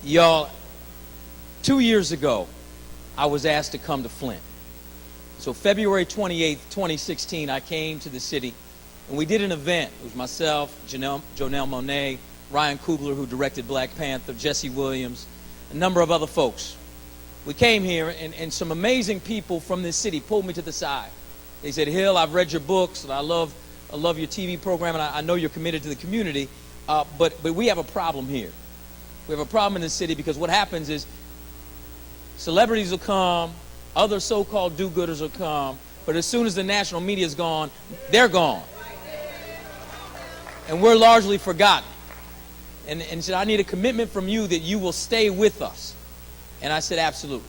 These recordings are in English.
Y'all, 2 years ago, I was asked to come to Flint. So February 28th, 2016, I came to the city, and we did an event. It was myself, Janelle Monáe, Ryan Coogler, who directed Black Panther, Jesse Williams, a number of other folks. We came here, and some amazing people from this city pulled me to the side. They said, Hill, I've read your books, and I love your TV program, and I know you're committed to the community, but we have a problem here. We have a problem in the city because what happens is celebrities will come, other so-called do-gooders will come, but as soon as the national media is gone, they're gone. And we're largely forgotten. And said, I need a commitment from you that you will stay with us. And I said, absolutely.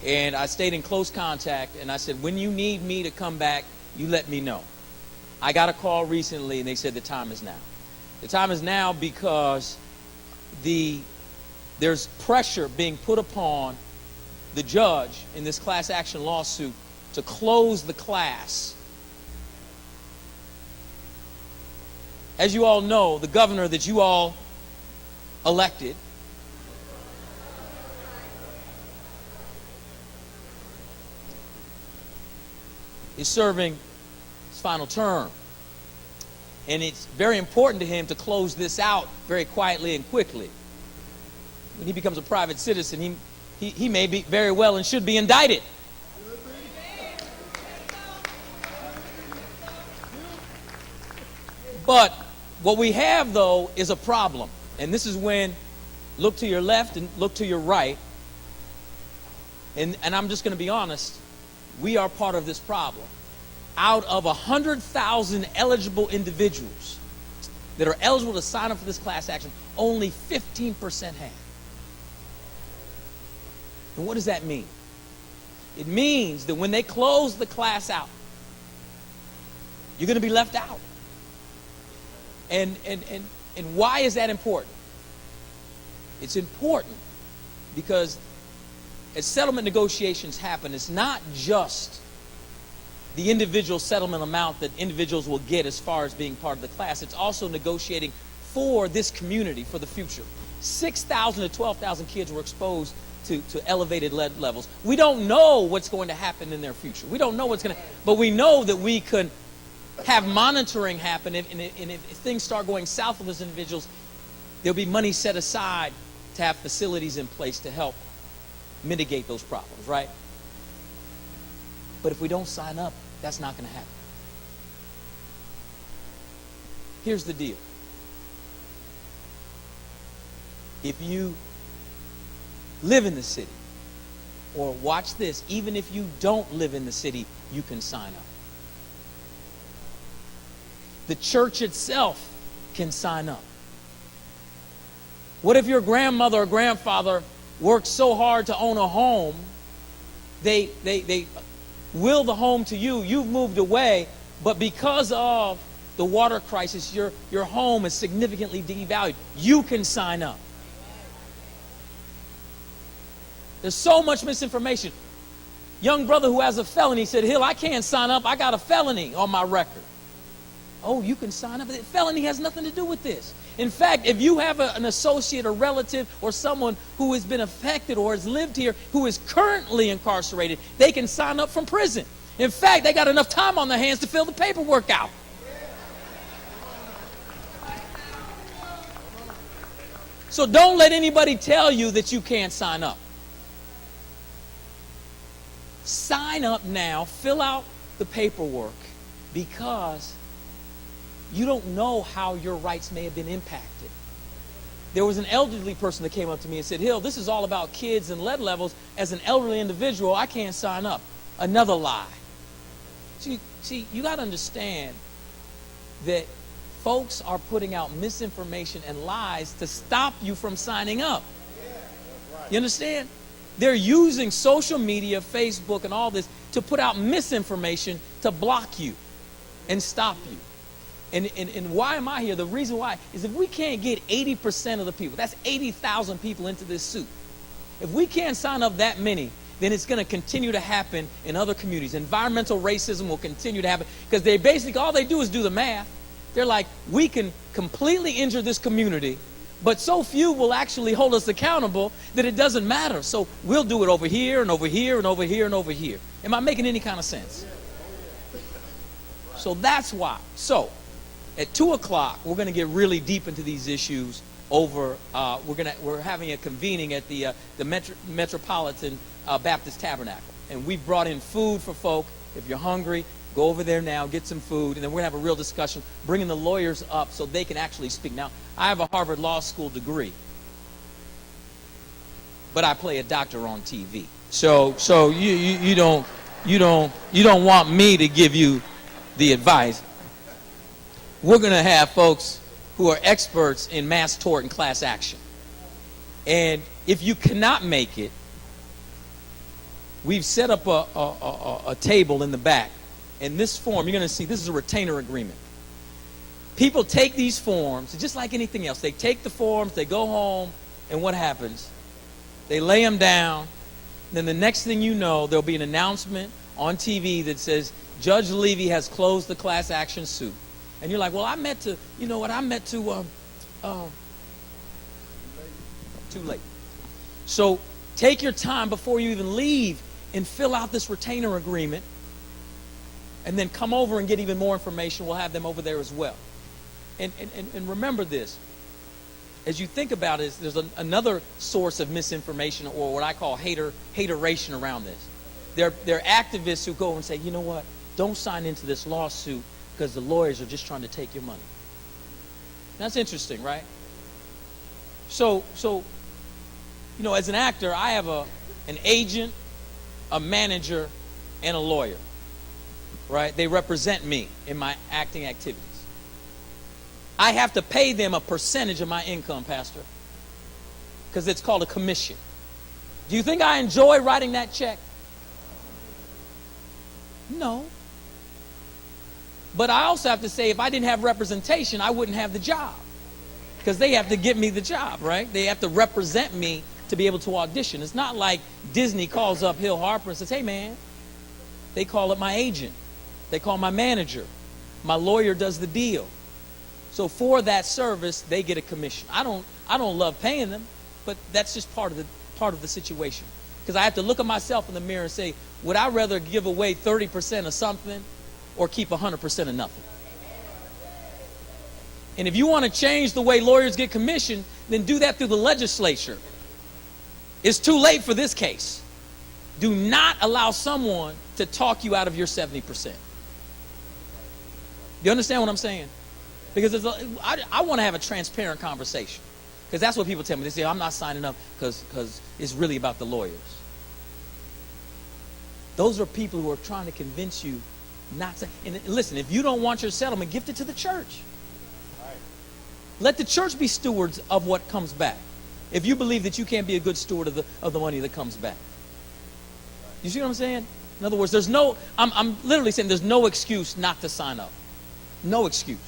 And I stayed in close contact, and I said, when you need me to come back, you let me know. I got a call recently, and they said the time is now. The time is now because there's pressure being put upon the judge in this class action lawsuit to close the class. As you all know, the governor that you all elected is serving his final term. And it's very important to him to close this out very quietly and quickly. When he becomes a private citizen, he may be very well and should be indicted. But what we have, though, is a problem. And this is when look to your left and look to your right. And I'm just going to be honest, we are part of this problem. Out of 100,000 eligible individuals that are eligible to sign up for this class action, only 15% have. And what does that mean? It means that when they close the class out, you're going to be left out. And why is that important? It's important because as settlement negotiations happen, it's not just the individual settlement amount that individuals will get as far as being part of the class. It's also negotiating for this community for the future. 6,000 to 12,000 kids were exposed to elevated lead levels. We don't know what's going to happen in their future. We don't know what's going to, but we know that we could have monitoring happen, and if things start going south with those individuals, there'll be money set aside to have facilities in place to help mitigate those problems, right? But if we don't sign up, that's not going to happen. Here's the deal. If you live in the city, or watch this, even if you don't live in the city, you can sign up. The church itself can sign up. What if your grandmother or grandfather worked so hard to own a home, they will the home to you, you've moved away, but because of the water crisis, your home is significantly devalued. You can sign up. There's so much misinformation. Young brother who has a felony said, Hill, I can't sign up. I got a felony on my record. Oh, you can sign up. Felony has nothing to do with this. In fact, if you have an associate or relative or someone who has been affected or has lived here who is currently incarcerated, they can sign up from prison. In fact, they got enough time on their hands to fill the paperwork out. So don't let anybody tell you that you can't sign up. Sign up now, fill out the paperwork, because you don't know how your rights may have been impacted. There was an elderly person that came up to me and said, Hill, this is all about kids and lead levels. As an elderly individual, I can't sign up. Another lie. See, you got to understand that folks are putting out misinformation and lies to stop you from signing up. You understand? They're using social media, Facebook, and all this to put out misinformation to block you and stop you. And why am I here? The reason why is if we can't get 80% of the people, that's 80,000 people into this suit. If we can't sign up that many, then it's going to continue to happen in other communities. Environmental racism will continue to happen because all they do is do the math. They're like, we can completely injure this community But so few will actually hold us accountable that it doesn't matter. So we'll do it over here and over here and over here and over here. Am I making any kind of sense? So that's why. So at 2 o'clock, we're going to get really deep into these issues over, we're having a convening at the Metropolitan Baptist Tabernacle. And we've brought in food for folk. If you're hungry, go over there now, get some food, and then we're going to have a real discussion, bringing the lawyers up so they can actually speak. Now, I have a Harvard Law School degree, but I play a doctor on TV. So you don't want me to give you the advice. We're going to have folks who are experts in mass tort and class action. And if you cannot make it, we've set up a table in the back. In this form, you're going to see this is a retainer agreement. People take these forms, just like anything else. They take the forms, they go home, and what happens? They lay them down. Then the next thing you know, there'll be an announcement on TV that says, Judge Levy has closed the class action suit. And you're like, well, I meant to, you know what, I meant to, too late. So take your time before you even leave and fill out this retainer agreement. And then come over and get even more information. We'll have them over there as well. And remember this. As you think about it, there's another source of misinformation, or what I call hateration around this. There are activists who go and say, you know what, don't sign into this lawsuit because the lawyers are just trying to take your money. That's interesting, right? So you know, as an actor, I have an agent, a manager, and a lawyer. Right? They represent me in my acting activities. I have to pay them a percentage of my income, Pastor, because it's called a commission. Do you think I enjoy writing that check? No. But I also have to say, if I didn't have representation, I wouldn't have the job, because they have to give me the job, right? They have to represent me to be able to audition. It's not like Disney calls up Harper and says, hey, man. They call up my agent. They call my manager. My lawyer does the deal. So for that service, they get a commission. I don't love paying them, but that's just part of the situation. Because I have to look at myself in the mirror and say, would I rather give away 30% of something or keep 100% of nothing? And if you want to change the way lawyers get commission, then do that through the legislature. It's too late for this case. Do not allow someone to talk you out of your 70%. Do you understand what I'm saying? Because I want to have a transparent conversation. Because that's what people tell me. They say, I'm not signing up because it's really about the lawyers. Those are people who are trying to convince you not to. And listen, if you don't want your settlement, gift it to the church. Let the church be stewards of what comes back. If you believe that you can't be a good steward of the money that comes back. You see what I'm saying? In other words, I'm literally saying there's no excuse not to sign up. No excuse.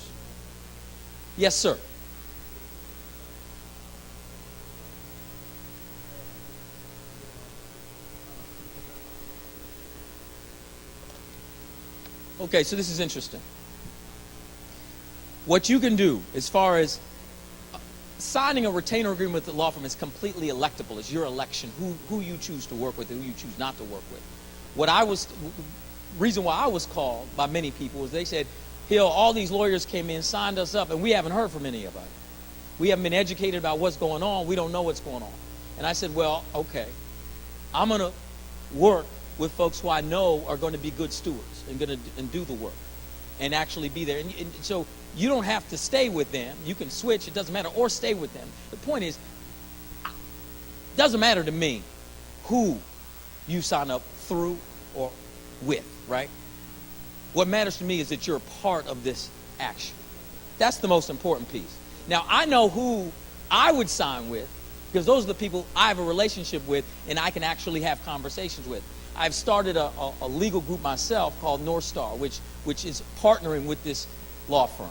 Yes, sir. Okay, so this is interesting. What you can do as far as signing a retainer agreement with the law firm is completely electable. It's your election, who you choose to work with and who you choose not to work with. Reason why I was called by many people was they said, Hill, all these lawyers came in, signed us up, and we haven't heard from any of them. We haven't been educated about what's going on. We don't know what's going on. And I said, well, okay, I'm going to work with folks who I know are going to be good stewards and do the work and actually be there. And so you don't have to stay with them. You can switch. It doesn't matter. Or stay with them. The point is, it doesn't matter to me who you sign up through or with, right? What matters to me is that you're a part of this action. That's the most important piece. Now, I know who I would sign with because those are the people I have a relationship with and I can actually have conversations with. I've started a legal group myself called North Star, which is partnering with this law firm.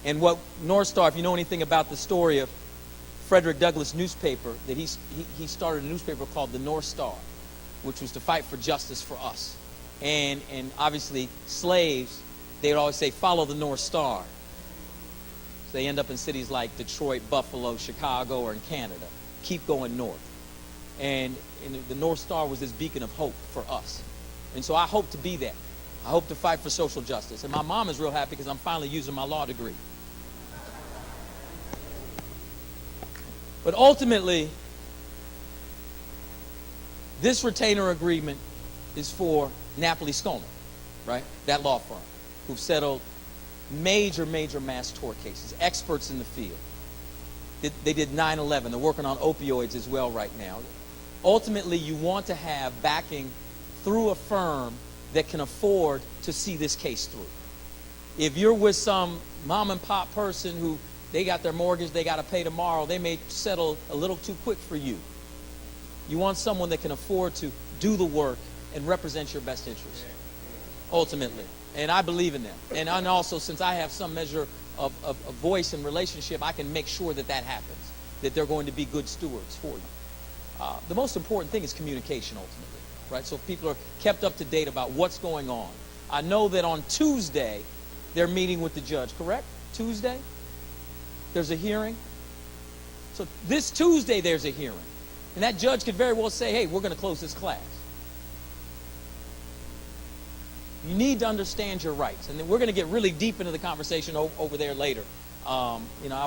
And what North Star, if you know anything about the story of Frederick Douglass' newspaper, that he started a newspaper called the North Star, which was to fight for justice for us. And obviously slaves, they would always say, follow the North Star. So they end up in cities like Detroit, Buffalo, Chicago, or in Canada. Keep going north. And the North Star was this beacon of hope for us. And so I hope to be that. I hope to fight for social justice. And my mom is real happy because I'm finally using my law degree. But ultimately, this retainer agreement is for Napoli Skolnick, right? That law firm, who've settled major mass tort cases, experts in the field. They did 9/11. They're working on opioids as well right now. Ultimately, you want to have backing through a firm that can afford to see this case through. If you're with some mom and pop person who they got their mortgage, they got to pay tomorrow, they may settle a little too quick for you. You want someone that can afford to do the work and represent your best interests, ultimately. And I believe in them. And also, since I have some measure of voice and relationship, I can make sure that happens, that they're going to be good stewards for you. The most important thing is communication, ultimately, right? So people are kept up to date about what's going on. I know that on Tuesday, they're meeting with the judge, correct? Tuesday? There's a hearing. So this Tuesday, there's a hearing. And that judge could very well say, hey, we're going to close this class. You need to understand your rights. And then we're going to get really deep into the conversation over there later. I've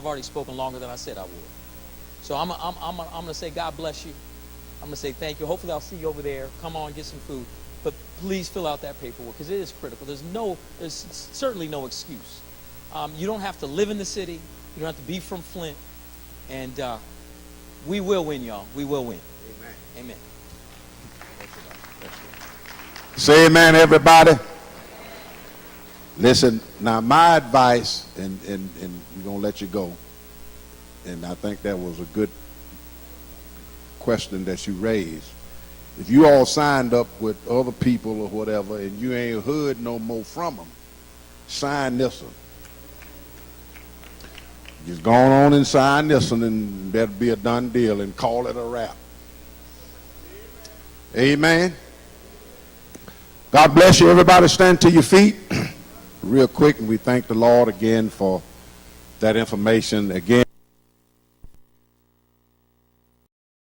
already spoken longer than I said I would. So I'm going to say God bless you. I'm going to say thank you. Hopefully I'll see you over there. Come on, get some food. But please fill out that paperwork because it is critical. There's certainly no excuse. You don't have to live in the city. You don't have to be from Flint. And we will win, y'all. We will win. Amen. Amen. Say amen, everybody. Listen, now my advice, and we're going to let you go, and I think that was a good question that you raised. If you all signed up with other people or whatever and you ain't heard no more from them, sign this one. Just go on and sign this one and that'll be a done deal and call it a wrap. Amen. God bless you. Everybody stand to your feet real quick, and we thank the Lord again for that information. Again.